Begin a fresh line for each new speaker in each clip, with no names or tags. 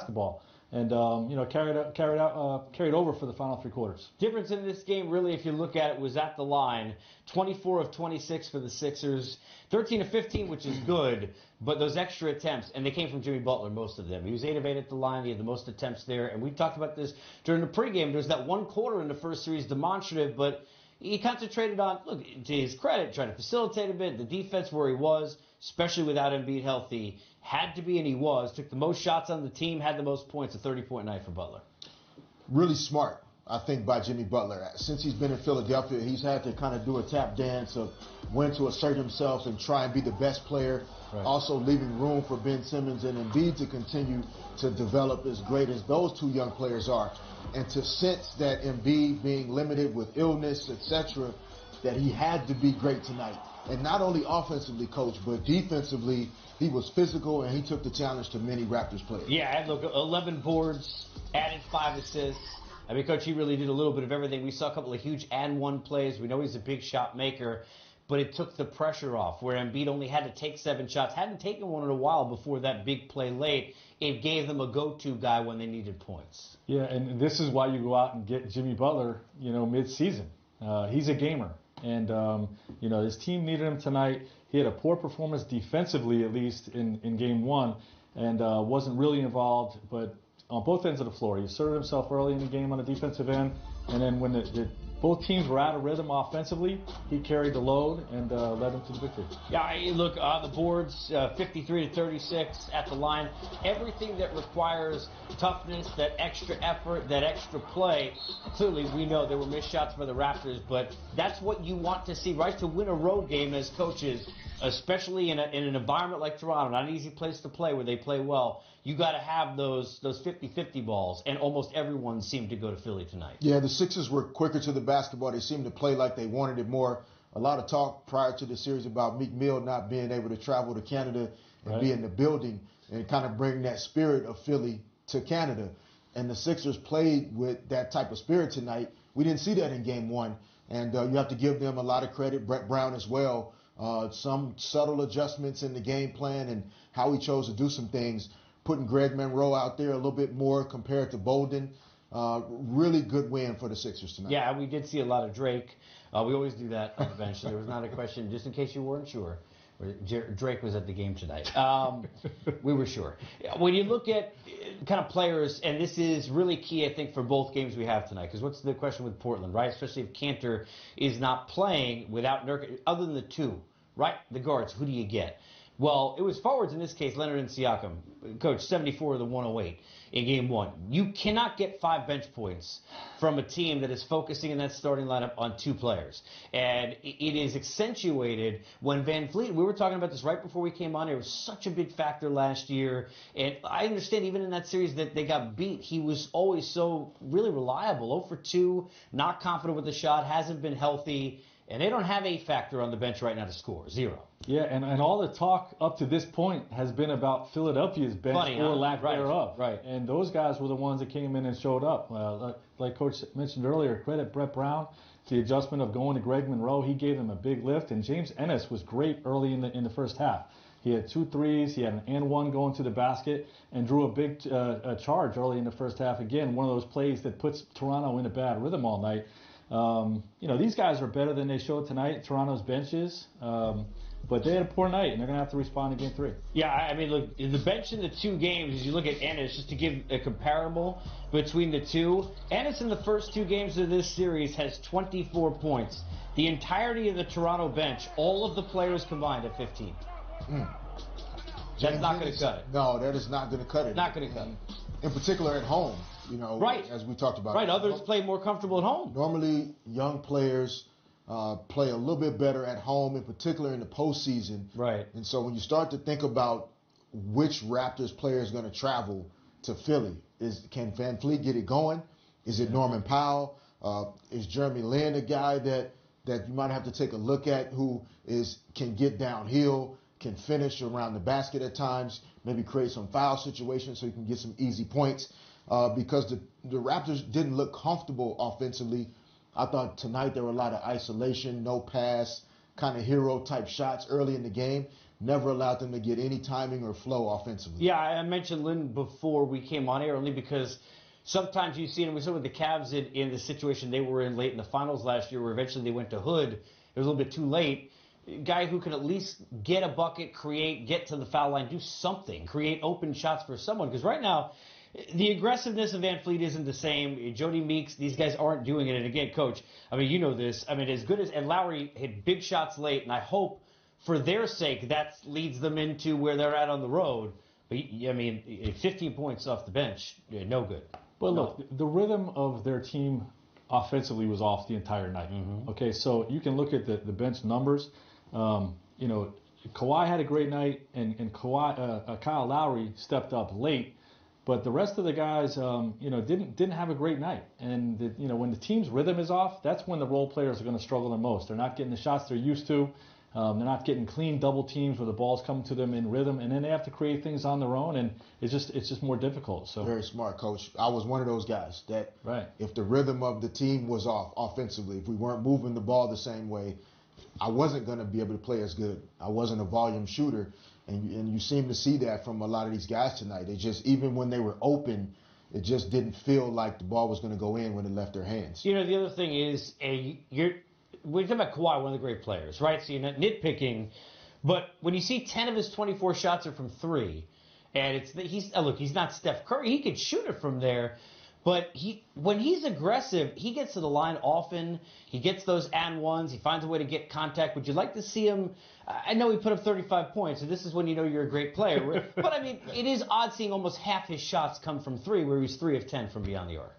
basketball. And carried over for the final 3 quarters.
Difference in this game, really, if you look at it, was at the line. 24 of 26 for the Sixers, 13 of 15, which is good, but those extra attempts, and they came from Jimmy Butler, most of them. He was 8 of 8 at the line. He had the most attempts there, and we talked about this during the pregame. There was that one quarter in the first series demonstrative, but he concentrated on, look, to his credit, trying to facilitate a bit. The defense where he was, especially without Embiid healthy, had to be, and he was. Took the most shots on the team, had the most points, a 30-point night for Butler.
Really smart, I think, by Jimmy Butler. Since he's been in Philadelphia, he's had to kind of do a tap dance of when to assert himself and try and be the best player. Right. Also leaving room for Ben Simmons and Embiid to continue to develop as great as those 2 young players are. And to sense that Embiid being limited with illness, etc., that he had to be great tonight. And not only offensively, Coach, but defensively, he was physical and he took the challenge to many Raptors players.
Yeah, and look, 11 boards, added 5 assists. I mean, Coach, he really did a little bit of everything. We saw a couple of huge and-one plays. We know he's a big shot maker, but it took the pressure off, where Embiid only had to take 7 shots. Hadn't taken one in a while before that big play late. It gave them a go-to guy when they needed points.
Yeah, and this is why you go out and get Jimmy Butler, mid-season. He's a gamer. And, his team needed him tonight. He had a poor performance defensively, at least in game 1, and wasn't really involved. But on both ends of the floor, he asserted himself early in the game on the defensive end. And then when both teams were out of rhythm offensively, he carried the load and led them to the victory.
Yeah, look, on the boards, 53 to 36 at the line. Everything that requires toughness, that extra effort, that extra play. Clearly, we know there were missed shots for the Raptors, but that's what you want to see, right? To win a road game as coaches, especially in an environment like Toronto, not an easy place to play where they play well. You got to have those 50-50 balls, and almost everyone seemed to go to Philly tonight.
Yeah, the Sixers were quicker to the basketball. They seemed to play like they wanted it more. A lot of talk prior to the series about Meek Mill not being able to travel to Canada and be in the building and kind of bring that spirit of Philly to Canada. And the Sixers played with that type of spirit tonight. We didn't see that in game 1, and you have to give them a lot of credit. Brett Brown as well. Some subtle adjustments in the game plan and how he chose to do some things. Putting Greg Monroe out there a little bit more compared to Bolden. Really good win for the Sixers tonight.
Yeah, we did see a lot of Drake. We always do that on the bench. So there was not a question, just in case you weren't sure. Drake was at the game tonight. We were sure. When you look at kind of players, and this is really key, I think, for both games we have tonight, because what's the question with Portland, right? Especially if Cantor is not playing without Nurkic, other than the 2, right? The guards, who do you get? Well, it was forwards in this case, Leonard and Siakam. Coach, 74 of the 108 in game 1. You cannot get 5 bench points from a team that is focusing in that starting lineup on 2 players. And it is accentuated when Van Vliet, we were talking about this right before we came on here, was such a big factor last year. And I understand even in that series that they got beat, he was always so really reliable. 0 for 2, not confident with the shot, hasn't been healthy. And they don't have a factor on the bench right now to score. 0.
Yeah, and all the talk up to this point has been about Philadelphia's bench or lack thereof.
Right.
And those guys were the ones that came in and showed up. Like Coach mentioned earlier, credit Brett Brown. The adjustment of going to Greg Monroe, he gave them a big lift. And James Ennis was great early in the first half. He had 2 threes, he had an and-one going to the basket, and drew a big charge early in the first half. Again, one of those plays that puts Toronto in a bad rhythm all night. These guys are better than they showed tonight, Toronto's benches. But they had a poor night, and they're going to have to respond in game 3.
Yeah, I mean, look, the bench in the 2 games, as you look at Ennis, just to give a comparable between the 2, Ennis in the first 2 games of this series has 24 points. The entirety of the Toronto bench, all of the players combined at 15. That's not going to cut it.
No, that is not going to cut it.
Not going to cut it.
In particular at home,
right.
As we talked about.
Right, others play more comfortable at home.
Normally, young players play a little bit better at home, in particular in the postseason.
Right.
And so when you start to think about which Raptors player is going to travel to Philly, can Van Vliet get it going? Is it Norman Powell? Is Jeremy Lin a guy that you might have to take a look at, who can get downhill, can finish around the basket at times, maybe create some foul situations so you can get some easy points? Because the Raptors didn't look comfortable offensively. I thought tonight there were a lot of isolation, no pass, kind of hero-type shots early in the game. never allowed them to get any timing or flow offensively.
Yeah, I mentioned Lynn before we came on air only because sometimes you see, and we saw with the Cavs in the situation they were in late in the finals last year where eventually they went to Hood. It was a little bit too late. Guy who could at least get a bucket, create, get to the foul line, do something, create open shots for someone. Because right now, the aggressiveness of Van Fleet isn't the same. Jody Meeks, these guys aren't doing it. And again, Coach, I mean, you know this. I mean, as good as, and Lowry hit big shots late, and I hope for their sake that leads them into where they're at on the road. But, I mean, 15 points off the bench, no good.
But look, the rhythm of their team offensively was off the entire night. Okay, so you can look at the bench numbers. You know, Kawhi had a great night, and Kyle Lowry stepped up late. But the rest of the guys, you know, didn't have a great night. And, you know, when the team's rhythm is off, that's when the role players are going to struggle the most. They're not getting the shots they're used to. They're not getting clean double teams where the ball's coming to them in rhythm, and then they have to create things on their own, and it's just more difficult. So
very smart, Coach. I was one of those guys that if the rhythm of the team was off offensively, if we weren't moving the ball the same way, I wasn't going to be able to play as good. I wasn't a volume shooter, and you seem to see that from a lot of these guys tonight. It just, even when they were open, it just didn't feel like the ball was going to go in when it left their hands.
You know, the other thing is, we talk about Kawhi, one of the great players, right? So you're not nitpicking, but when you see 10 of his 24 shots are from three, and look, he's not Steph Curry. He could shoot it from there, but when he's aggressive, he gets to the line often. He gets those and ones. He finds a way to get contact. Would you like to see him? I know he put up 35 points, and this is when you know you're a great player. But, I mean, it is odd seeing almost half his shots come from three, where he's 3 of 10 from beyond the arc.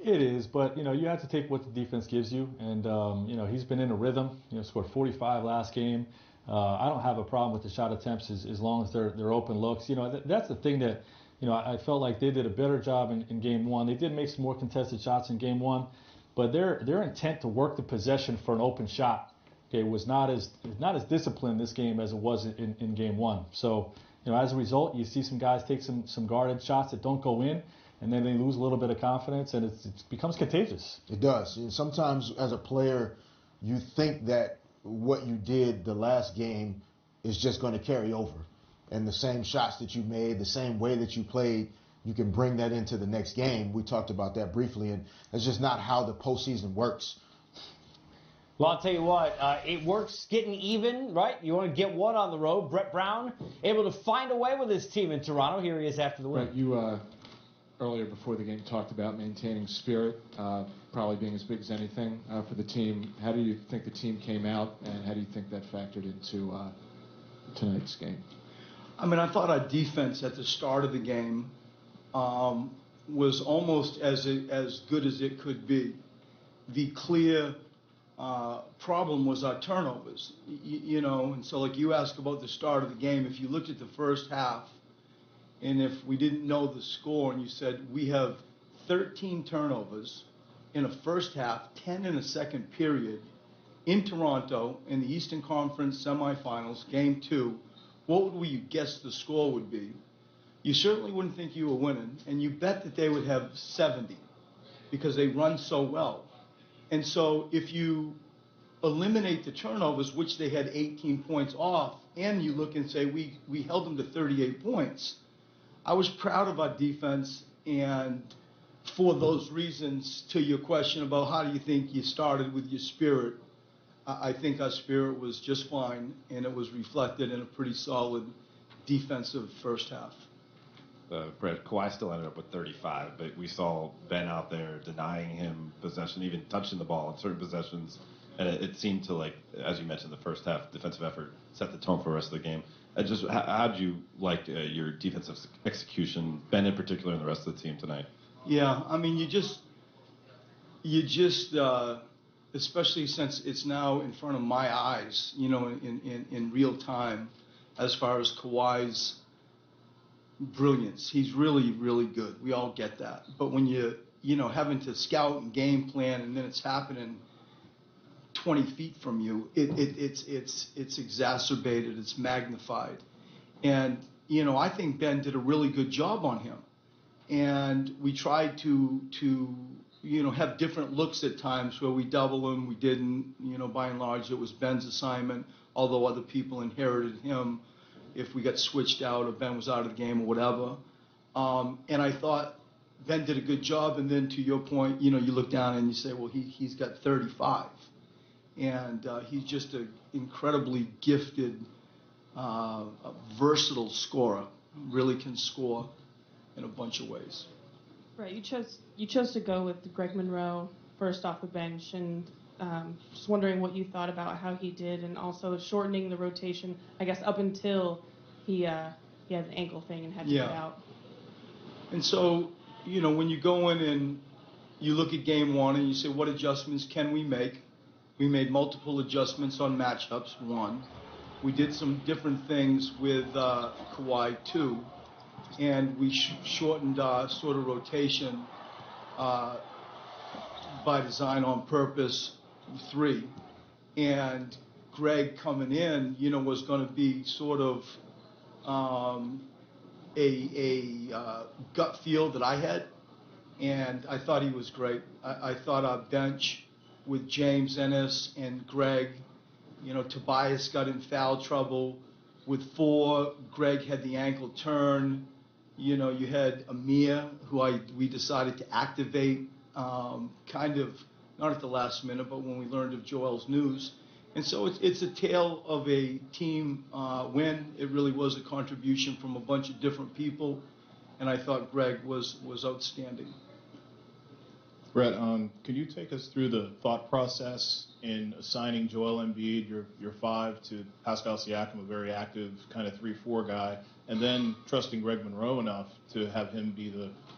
It is, but, you know, you have to take what the defense gives you. And, you know, he's been in a rhythm. You know, scored 45 last game. I don't have a problem with the shot attempts as long as they're open looks. You know, that's the thing that, you know, I felt like they did a better job in Game 1. They did make some more contested shots in Game 1, but their intent to work the possession for an open shot, okay, was not as disciplined this game as it was in Game 1. So, you know, as a result, you see some guys take some guarded shots that don't go in, and then they lose a little bit of confidence, and it becomes contagious.
It does. And sometimes as a player, you think that what you did the last game is just going to carry over. And the same shots that you made, the same way that you played, you can bring that into the next game. We talked about that briefly, and that's just not how the postseason works.
Well, I'll tell you what, it works getting even, right? You want to get one on the road. Brett Brown able to find a way with his team in Toronto. Here he is after the win.
Brett, you earlier before the game talked about maintaining spirit, probably being as big as anything for the team. How do you think the team came out, and how do you think that factored into tonight's game?
I mean, I thought our defense at the start of the game was almost as good as it could be. The clear problem was our turnovers, you know, and so like you asked about the start of the game, if you looked at the first half, and if we didn't know the score and you said we have 13 turnovers in a first half, 10 in a second period, in Toronto in the Eastern Conference semifinals, Game 2, what would you guess the score would be? You certainly wouldn't think you were winning, and you bet that they would have 70 because they run so well. And so if you eliminate the turnovers, which they had 18 points off, and you look and say we held them to 38 points, I was proud of our defense, and for those reasons, to your question about how do you think you started with your spirit, I think our spirit was just fine, and it was reflected in a pretty solid defensive first half.
Brett, Kawhi still ended up with 35, but we saw Ben out there denying him possession, even touching the ball in certain possessions. And it seemed to, like, as you mentioned, the first half defensive effort set the tone for the rest of the game. Just how did you like your defensive execution, Ben in particular, and the rest of the team tonight?
Yeah, I mean, you just, especially since it's now in front of my eyes, you know, in real time, as far as Kawhi's brilliance. He's really, really good. We all get that. But when you know, having to scout and game plan, and then it's happening 20 feet from you, it's exacerbated, it's magnified. And, you know, I think Ben did a really good job on him. And we tried to you know, have different looks at times where we double him, we didn't. You know, by and large, it was Ben's assignment, although other people inherited him. if we got switched out or Ben was out of the game or whatever. And I thought Ben did a good job. And then to your point, you look down and you say, well, he's got 35. And he's just an incredibly gifted, versatile scorer. Really can score in a bunch of ways.
Right. You chose to go with Greg Monroe first off the bench, and just wondering what you thought about how he did, and also shortening the rotation, I guess, up until he had an ankle thing and had to get out.
And so, when you go in and you look at game one and you say, what adjustments can we make? We made multiple adjustments on matchups, one. We did some different things with Kawhi, two. And we shortened our sort of rotation by design on purpose, three. And Greg coming in, was going to be sort of a gut feel that I had. And I thought he was great. I thought our bench with James Ennis and Greg, Tobias got in foul trouble. With four, Greg had the ankle turn. You had Amir, who we decided to activate kind of not at the last minute, but when we learned of Joel's news. And so it's a tale of a team win. It really was a contribution from a bunch of different people, and I thought Greg was outstanding.
Brett, can you take us through the thought process in assigning Joel Embiid, your five, to Pascal Siakam, a very active kind of 3-4 guy, and then trusting Greg Monroe enough to have him be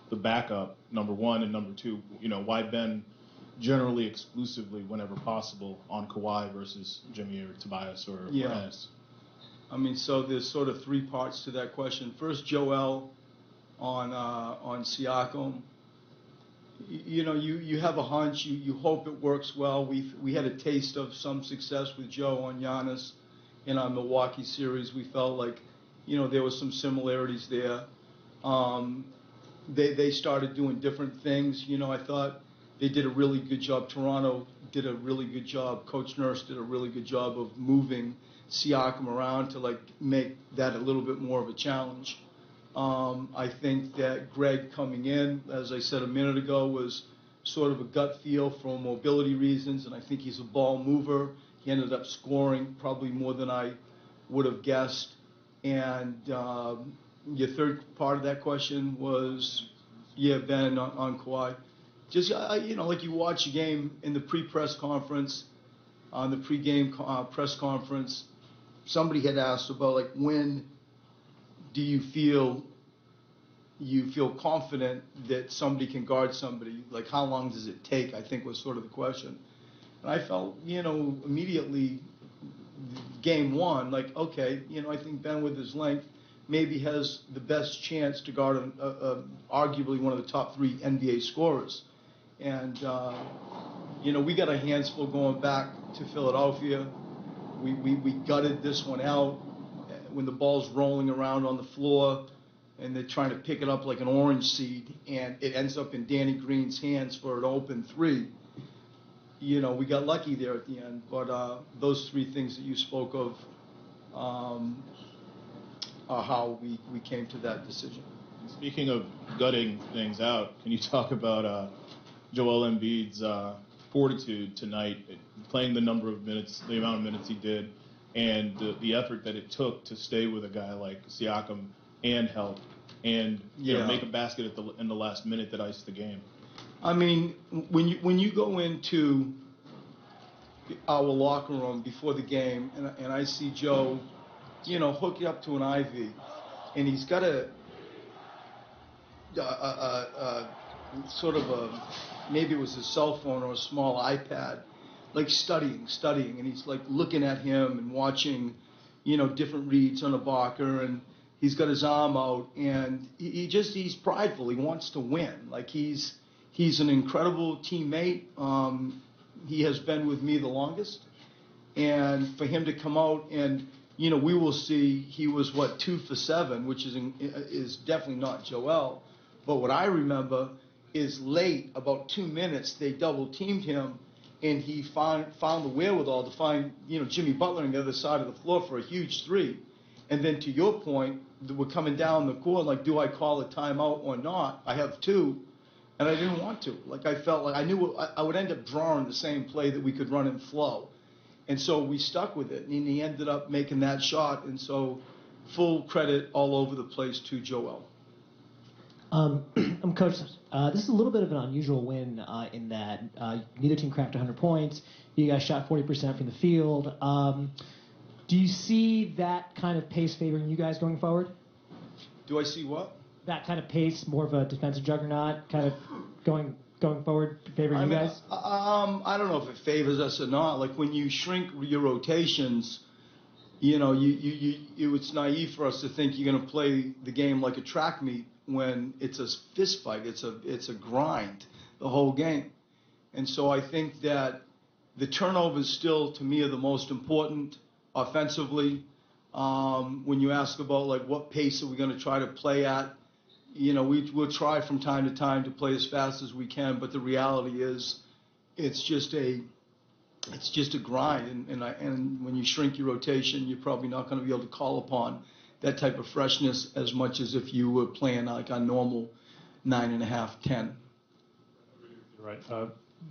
the backup, number one, and number two, why Ben generally exclusively, whenever possible, on Kawhi versus Jimmy or Tobias or Ennis?
I mean, so there's sort of three parts to that question. First, Joel on Siakam. You have a hunch. You hope it works well. We had a taste of some success with Joe on Giannis in our Milwaukee series. We felt like, there was some similarities there. They started doing different things. I thought they did a really good job. Toronto did a really good job. Coach Nurse did a really good job of moving Siakam around to make that a little bit more of a challenge. I think that Greg coming in, as I said a minute ago, was sort of a gut feel for mobility reasons, and I think he's a ball mover. He ended up scoring probably more than I would have guessed. And your third part of that question was, Ben on Kawhi. Just, like you watch a game in the pre-press conference, on the pre-game press conference, somebody had asked about, when do you feel confident that somebody can guard somebody? How long does it take, I think was sort of the question. And I felt, immediately game one, okay, I think Ben with his length maybe has the best chance to guard arguably one of the top three NBA scorers. And, we got our hands full going back to Philadelphia. We gutted this one out when the ball's rolling around on the floor and they're trying to pick it up like an orange seed, and it ends up in Danny Green's hands for an open three. We got lucky there at the end, but those three things that you spoke of are how we came to that decision.
Speaking of gutting things out, can you talk about Joel Embiid's fortitude tonight, playing the amount of minutes he did, and the effort that it took to stay with a guy like Siakam and help and make a basket in the last minute that iced the game?
I mean, when you go into our locker room before the game and I see Joe, hook you up to an IV, and he's got a sort of maybe it was his cell phone or a small iPad, studying, and he's looking at him and watching, different reads on Ibaka, and he's got his arm out, and he's prideful. He wants to win. He's an incredible teammate. He has been with me the longest, and for him to come out and, we will see he was 2 for 7, which is definitely not Joel. But what I remember is late, about 2 minutes, they double teamed him, and he found the wherewithal to find, Jimmy Butler on the other side of the floor for a huge three. And then to your point, we're coming down the court, like, do I call a timeout or not? I have two, and I didn't want to. Like, I felt like I knew I would end up drawing the same play that we could run in flow. And so we stuck with it, and he ended up making that shot. And so full credit all over the place to Joel.
Coach, this is a little bit of an unusual win in that neither team cracked 100 points. You guys shot 40% from the field. Do you see that kind of pace favoring you guys going forward?
Do I see what?
That kind of pace, more of a defensive juggernaut, kind of going forward, favoring you guys?
I don't know if it favors us or not. Like, when you shrink your rotations, you know, it's naive for us to think you're going to play the game like a track meet when it's a fist fight. It's a grind, the whole game. And so I think that the turnovers still, to me, are the most important offensively. When you ask about, like, what pace are we going to try to play at, you know, we'll try from time to time to play as fast as we can, but the reality is it's just a grind. And when you shrink your rotation, you're probably not going to be able to call upon that type of freshness as much as if you were playing like a normal 9.5, 10.
Right.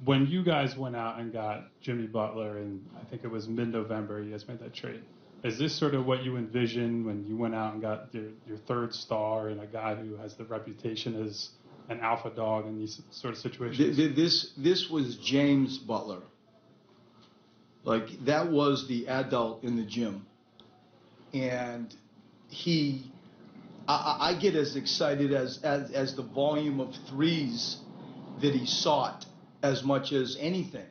When you guys went out and got Jimmy Butler, and I think it was mid-November, you guys made that trade. Is this sort of what you envisioned when you went out and got your third star and a guy who has the reputation as an alpha dog in these sort of situations?
This was James Butler. Like, that was the adult in the gym. And I get as excited as the volume of threes that he sought as much as anything.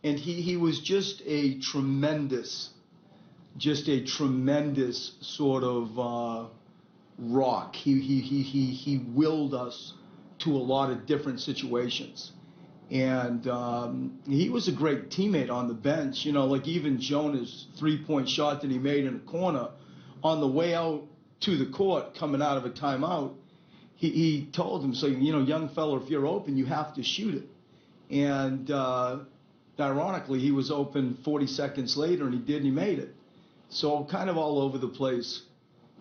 And he was just a tremendous sort of rock. He willed us to a lot of different situations. And he was a great teammate on the bench. You know, like, even Jonah's three-point shot that he made in the corner, on the way out to the court, coming out of a timeout, he told him, so, you know, young fella, if you're open, you have to shoot it. And ironically, he was open 40 seconds later, and he did, and he made it. So kind of all over the place.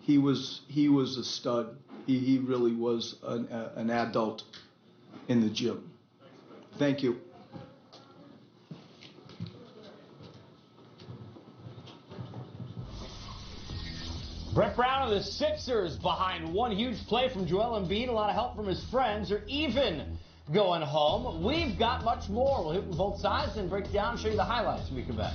He was a stud. He really was an adult in the gym. Thank you.
Brett Brown of the Sixers behind one huge play from Joel Embiid, a lot of help from his friends, are even going home. We've got much more. We'll hit from both sides and break down, show you the highlights when we come back.